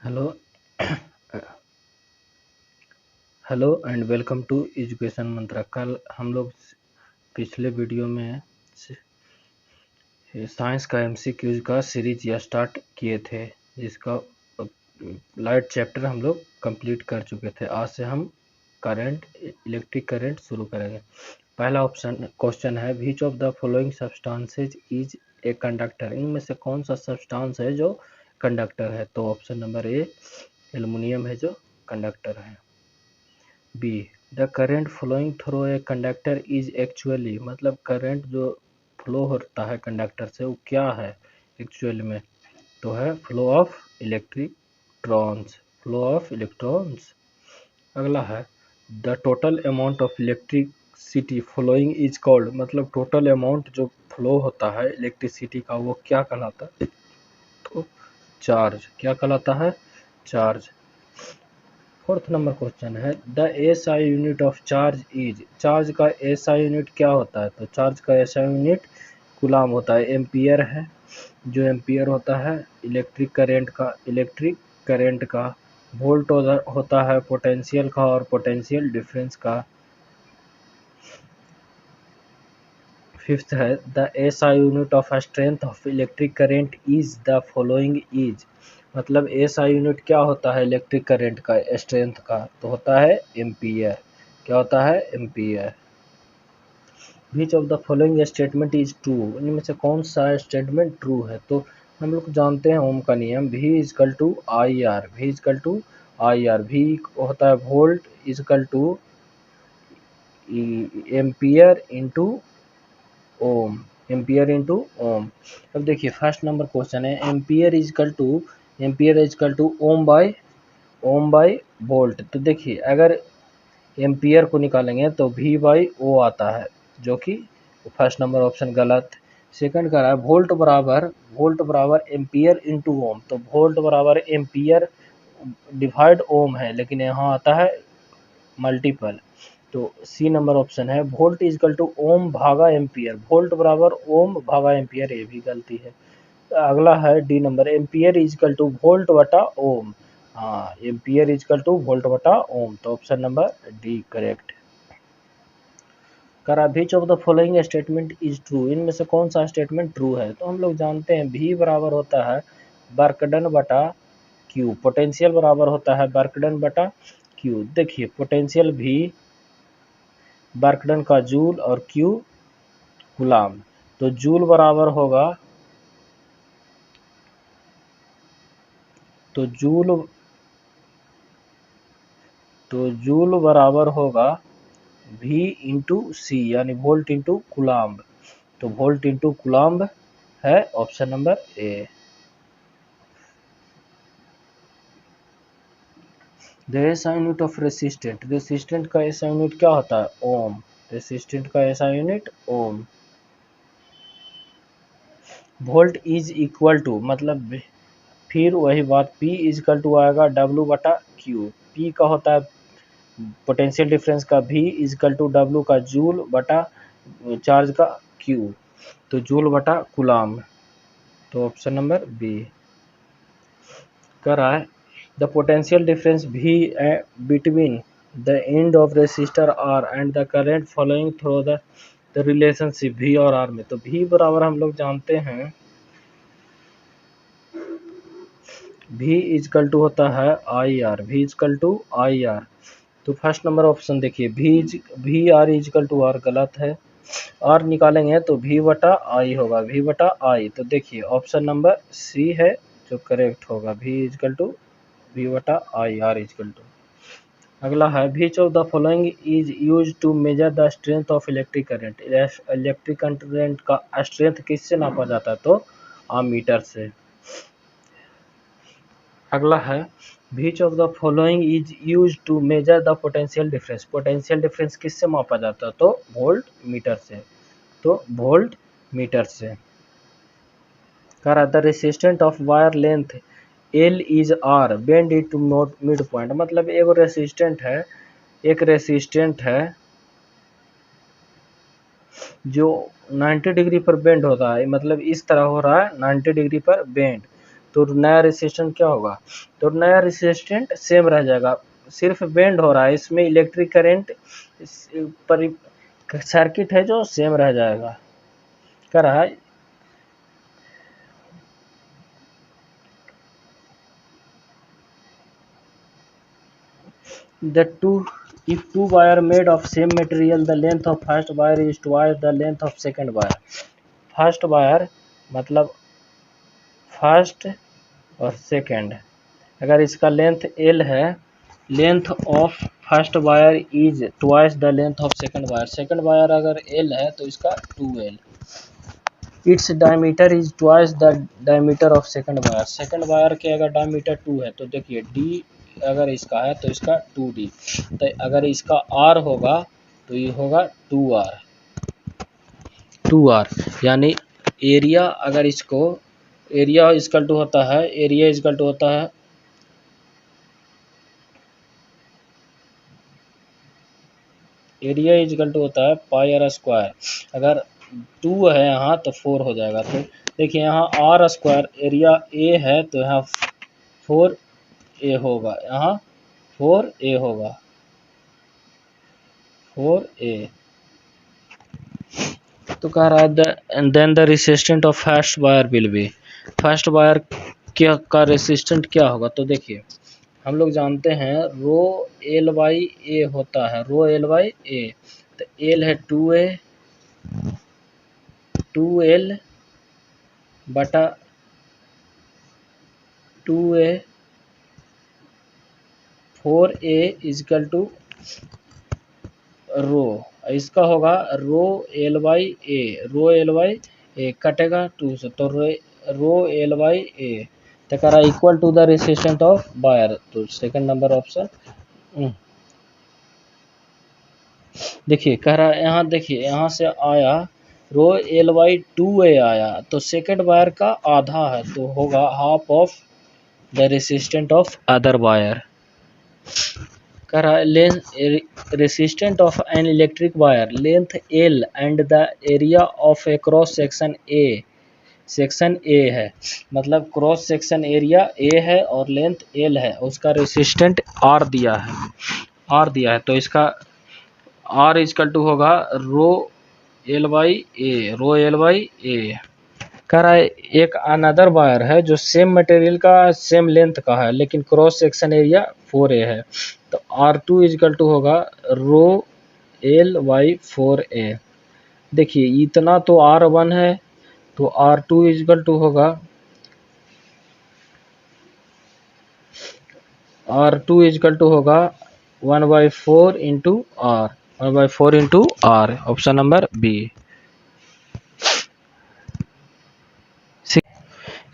Hello hello and welcome to education Mantra. कल हम लोग पिछले वीडियो में साइंस का एमसीक्यूज का सीरीज या स्टार्ट किए थे, जिसका लाइट चैप्टर हम लोग कंप्लीट कर चुके थे। आज से हम इलेक्ट्रिक करंट शुरू करेंगे। पहला ऑप्शन क्वेश्चन है, which of the following substances is a conductor. इनमें से कौन सा सब्सटेंस है जो कंडक्टर है? तो ऑप्शन नंबर ए एल्युमिनियम है जो कंडक्टर है। B, the current flowing through a conductor is actually, मतलब करंट जो फ्लो होता है कंडक्टर से वो क्या है एक्चुअल में? तो है flow of electrons, flow of electrons. अगला है, the total amount of electricity following is called, मतलब टोटल अमाउंट जो फ्लो होता है इलेक्ट्रिसिटी का वो क्या कहलाता है? तो चार्ज। क्या कहलाता है? चार्ज। फोर्थ नंबर क्वेश्चन है, the SI unit of charge is, charge का एसआई यूनिट क्या होता है? तो चार्ज का एसआई यूनिट कूलाम होता है। एम्पियर है, जो एम्पियर होता है इलेक्ट्रिक करंट का। वोल्ट होता है पोटेंशियल का और पोटेंशियल डिफरेंस का। फिफ्थ है, the SI unit of strength of electric current is the following is, मतलब एसआई यूनिट क्या होता है इलेक्ट्रिक करंट का स्ट्रेंथ का? तो होता है एम्पियर। क्या होता है? Ampere. Which of the following statement is true, इनमें से कौन सा स्टेटमेंट ट्रू है? तो हम लोग जानते हैं ओम का नियम, V equal to I R, V equal to I R. V होता है volt equal to ampere into ohm, ampere into ohm. अब देखिए फर्स्ट नंबर क्वेश्चन है, ampere equal to ohm by volt. तो देखिए अगर एम्पियर को निकालेंगे तो V बाई ओ आता है, जो कि फर्स्ट नंबर ऑप्शन गलत। सेकंड कह रहा है वोल्ट बराबर एम्पियर इंटू ओम, तो वोल्ट बराबर एम्पियर डिवाइड ओम है, लेकिन यहाँ आता है मल्टीपल। तो सी नंबर ऑप्शन है वोल्ट इजकल टू ओम भागा एम्पियर, वोल्ट बराबर ओम भागा एम्पियर, ये भी गलती है। अगला है D number, ampere equal to volt बटा ओम। हाँ, एम्पियर इजकल टू वोल्ट बटा ओम, तो ऑप्शन नंबर डी करेक्ट। करा which of the following statement is true, इनमें से कौन सा स्टेटमेंट ट्रू है? तो हम लोग जानते हैं V बराबर होता है वर्क डन बटा क्यू, पोटेंशियल बराबर होता है वर्क डन बटा क्यू। देखिए पोटेंशियल V वर्क डन का जूल और Q कूलाम, तो जूल बराबर होगा, तो जूल बराबर होगा V इंटू सी, यानी वोल्ट इंटू कूलाम्ब। तो वोल्ट इंटू कूलाम्ब है option number A. The SI unit of resistant, resistant का एसआई यूनिट क्या होता है? ओम। रेसिस्टेंट का SI unit ohm. Volt is equal to, मतलब फिर वही बात, P इजकल टू आएगा W बटा Q। P का होता है पोटेंशियल डिफरेंस का, V इजकल टू W का जूल बटा चार्ज का Q, तो जूल बटा कूलाम, तो ऑप्शन नंबर बी। कर रहा है the potential difference V between the end of resistor R and the current following through the relationship V और R में। तो V बराबर हम लोग जानते हैं V इजकल टू होता है I R, V equal to I R. तो फर्स्ट नंबर ऑप्शन देखिए V R equal to R गलत है, आर निकालेंगे तो V बटा आई होगा, V बटा आई। तो देखिए ऑप्शन नंबर सी है जो करेक्ट होगा, V इजकल टू V बटा आई, आर इजकल टू। अगला है which of the following is use to measure the strength of electric current, electric current का स्ट्रेंथ किससे नापा जाता है? तो आमीटर से। अगला है which of the following is use to measure the potential difference, potential difference किससे मापा जाता है? तो वोल्ट मीटर से, तो वोल्ट मीटर से। कह रहा the resistant of wire length L is R bend it to mid point, मतलब एक रेसिस्टेंट है जो 90 डिग्री पर बेंड होता है, मतलब इस तरह हो रहा है 90 डिग्री पर बेंड, तो नया रेसिस्टेंट क्या होगा, तो नया रेसिस्टेंट सेम रह जाएगा, सिर्फ बेंड हो रहा है, इसमें इलेक्ट्रिक करंट पर सर्किट है जो सेम रह जाएगा। क्या रहा है, if two wire made of same material, the length of first wire is twice the length of second wire। First wire मतलब फर्स्ट और सेकंड, अगर इसका लेंथ L है, length of first wire is twice the length of second wire, second wire अगर L है तो इसका 2L, its diameter is twice the diameter of second wire, second wire के अगर डायमीटर 2 है तो देखिए D अगर इसका है तो इसका 2D, तो अगर इसका R होगा तो ये होगा 2R, यानी एरिया अगर इसको एरिया इक्वल टू होता है, एरिया इक्वल टू होता है एरिया इक्वल टू होता है पाई आर स्क्वायर, अगर 2 है यहाँ तो 4 हो जाएगा। तो देखिए यहाँ आर स्क्वायर एरिया ए है तो यहाँ 4A होगा, यहाँ 4A होगा, 4A। तो कह रहा है then the resistant of first wire will be, first wire क्या का रेसिस्टेंट क्या होगा, तो देखिए हम लोग जानते हैं रो एल बाई ए होता है, रो एल बाई ए, तो एल है 2A 2L बटा 2A 4A is equal to rho, इसका होगा rho L by A, rho L by A कटेगा 2 से, तो रो एल बाई ए, तो कह रहा है equal to the resistant of wire, तो सेकंड नंबर ऑप्शन। देखिए कह रहा है यहाँ, देखिए यहाँ से आया रो एल बाई 2A आया, तो सेकंड वायर का आधा है तो होगा half of the resistant of other wire. कह रहा है resistant of an electric wire length L and the area of A cross section A, section A है, मतलब क्रॉस सेक्शन एरिया A है और लेंथ L है, उसका रेसिस्टेंट R दिया है, तो इसका R इक्वल टू होगा rho L by A, rho L by A. कह रहा है एक अनदर वायर है जो सेम मटेरियल का सेम लेंथ का है लेकिन क्रॉस सेक्शन एरिया 4A है, तो R2 इक्वल टू होगा रो एल बाई 4A। देखिए इतना तो R1 है तो R2 इक्वल टू होगा R2 इक्वल टू होगा 1/4 into R, 1/4 into R, option number B.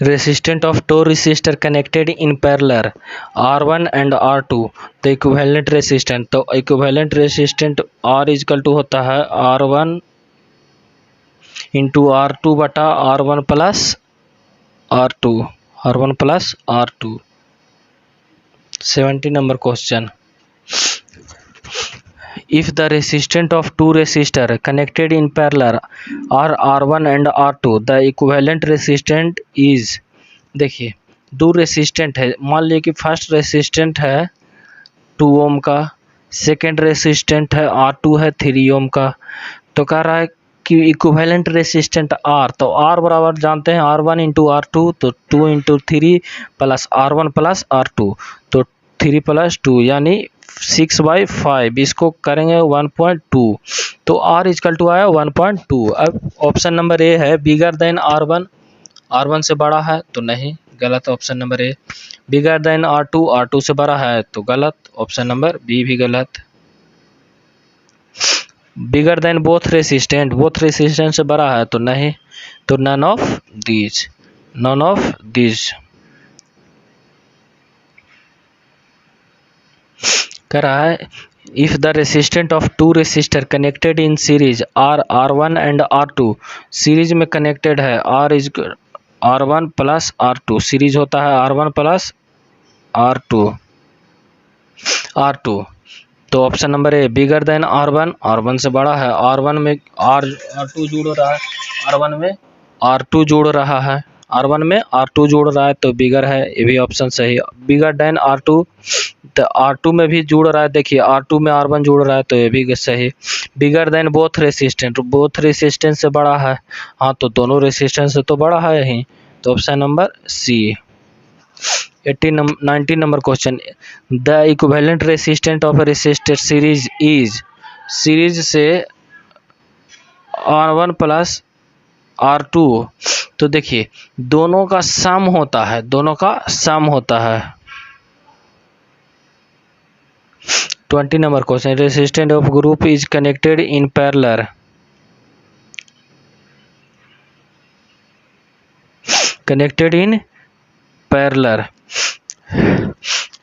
Resistance of two resistor connected in parallel R1 and R2, the equivalent resistance, तो equivalent resistance R equal to होता है R1 into R2 बटा R1 plus R2, R1 plus R2। 70 number question, if the resistance of two resistors connected in parallel are R1 and R2, the equivalent resistance is, देखिए दो resistant है, मान लीजिए कि first resistant है 2 ओम का, second resistant है R2 है 3 ओम का, तो कह रहा है कि इक्विवेलेंट रेसिस्टेंट R, तो R बराबर जानते हैं R1 इंटू R2, तो 2 into 3 plus R1 plus R2, तो 3 प्लस 2 यानी 6/5, इसको करेंगे 1.2, तो R इक्वल टू आया 1.2। अब ऑप्शन नंबर ए है बिगर देन R1, R1 से बड़ा है तो नहीं, गलत, ऑप्शन नंबर ए। बिगर देन R2, R2 से बड़ा है तो गलत, ऑप्शन नंबर बी भी गलत। Bigger than both resistant, both resistant से बड़ा है तो नहीं, तो none of these, none of these. कह रहा है if the resistant of two resistor connected in series are R1 and R2, series में कनेक्टेड है R1 प्लस R2, सीरीज होता है R1 प्लस R2, तो ऑप्शन नंबर ए बिगर देन R1, R1 से बड़ा है, R1 में R2 जुड़ रहा है, R1 में R2 जुड़ रहा है, R1 में R2 जुड़ रहा है तो बिगर है, ये भी ऑप्शन सही है। बिगर देन R2, तो R2 में भी जुड़ रहा है, देखिए R2 में R1 जुड़ रहा है तो ये भी सही। बिगर than both resistant, both resistance से बड़ा है, हाँ तो दोनों रेसिस्टेंस से तो बड़ा है ही, तो option number C. 19 number question, the equivalent resistant of resistor series is, series से R1 प्लस R2, तो देखिए दोनों का सम होता है, दोनों का सम होता है। 20 number question, resistant of group is connected in parallel, connected in parallel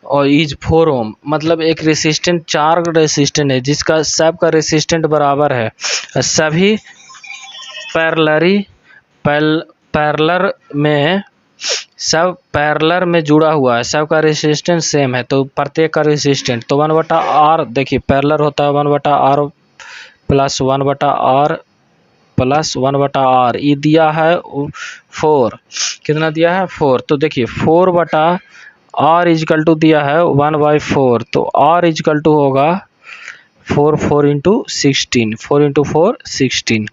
और इज 4 ओम, मतलब एक रेसिस्टेंट, 4 रेसिस्टेंट है जिसका सब का रेसिस्टेंट बराबर है, सभी पैरेलल में, सब पैरेलल में जुड़ा हुआ है, सब का रेसिस्टेंस सेम है, तो प्रत्येक का रेसिस्टेंट तो 1/R, देखिए पैरेलल होता है 1/R plus 1/R plus 1/R, ये दिया है 4, कितना दिया है 4, तो देखिए 4/R इजकल टू दिया है 1/4, तो R इजकल टू होगा 4 into 16, 4 into 4 16।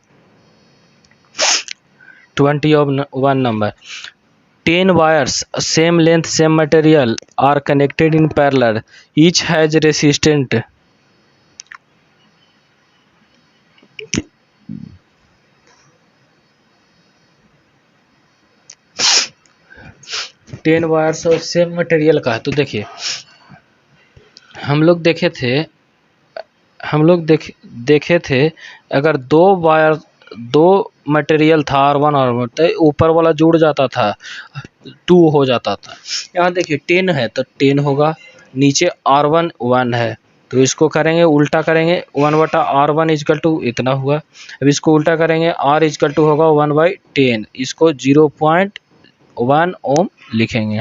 21 number, 10 wires same length same material are connected in parallel, each has resistant, ten wires और सेम मटेरियल का है, तो देखिए हम लोग देखे थे अगर दो वायर, दो मटेरियल था R1 और तो ऊपर वाला जुड़ जाता था 2 हो जाता था। यहाँ देखिए 10 है तो 10 होगा, नीचे R1 1 है तो इसको करेंगे उल्टा करेंगे, 1/R1 इजकल टू इतना हुआ। अब इसको उल्टा करेंगे, R इजकल टू होगा 1/10, इसको 0.1 ओम लिखेंगे।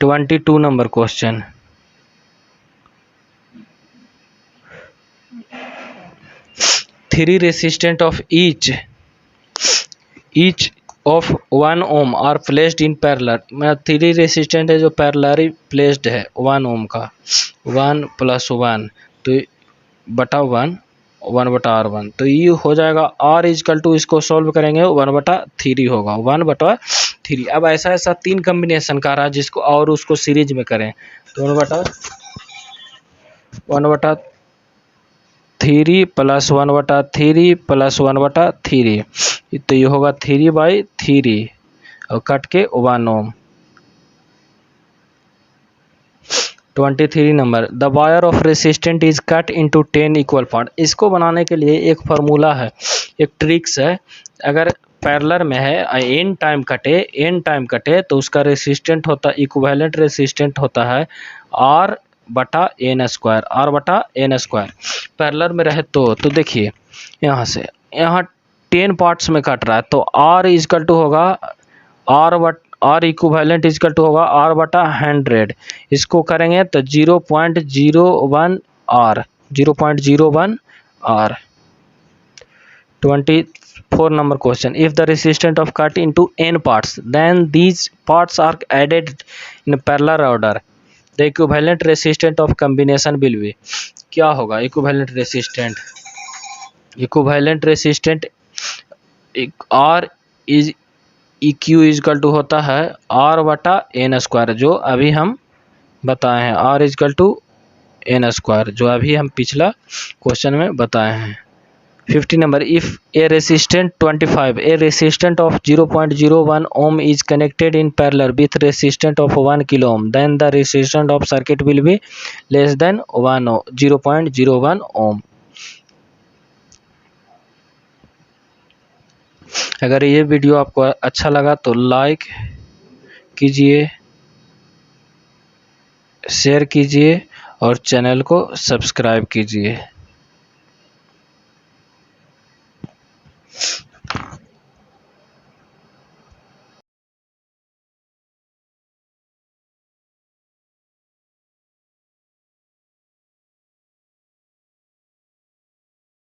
22 number question, three resistant of each of 1 ohm are placed in parallel, 3 resistant है जो पैरेलली प्लेस्ड है 1 ओम का, 1 + 1 तो बटा 1/R1, तो ये हो जाएगा R इजकल टू, इसको सॉल्व करेंगे 1/3 होगा, 1/3। अब ऐसा 3 कम्बिनेशन का रहा जिसको और उसको सीरीज में करें तो 1/3 प्लस 1/3 प्लस 1/3, तो ये होगा 3/3 और कट के 1 ओम। 23 number, the wire of resistant is cut into 10 equal part, इसको बनाने के लिए एक फार्मूला है, एक ट्रिक्स है। अगर पैरेलल में है एन टाइम कटे तो उसका रेसिस्टेंट होता, इक्विवेलेंट रेसिस्टेंट होता है R/n²। पैरेलल में रहे तो देखिए यहाँ से यहाँ 10 पार्ट्स में कट रहा है तो R इजकल टू होगा R इक्विवेलेंट इजकल टू होगा R/100, इसको करेंगे तो 0.01 R। 24 number question, if the resistant of cut into n parts then these parts are added in parallel order, the equivalent resistant of combination will be, क्या होगा equivalent resistant R is EQ equal to होता है R/n², जो अभी हम बताए हैं, R equal to n², जो अभी हम पिछला क्वेश्चन में बताए हैं। 50 number, if a resistant 25, a resistant of 0.01 ohm is connected in parallel with resistant of 1 kilo ohm, then the resistant of circuit will be less than 0.01 ohm. अगर ये video आपको अच्छा लगा तो लाइक कीजिए, शेयर कीजिए और चैनल को सब्सक्राइब कीजिए।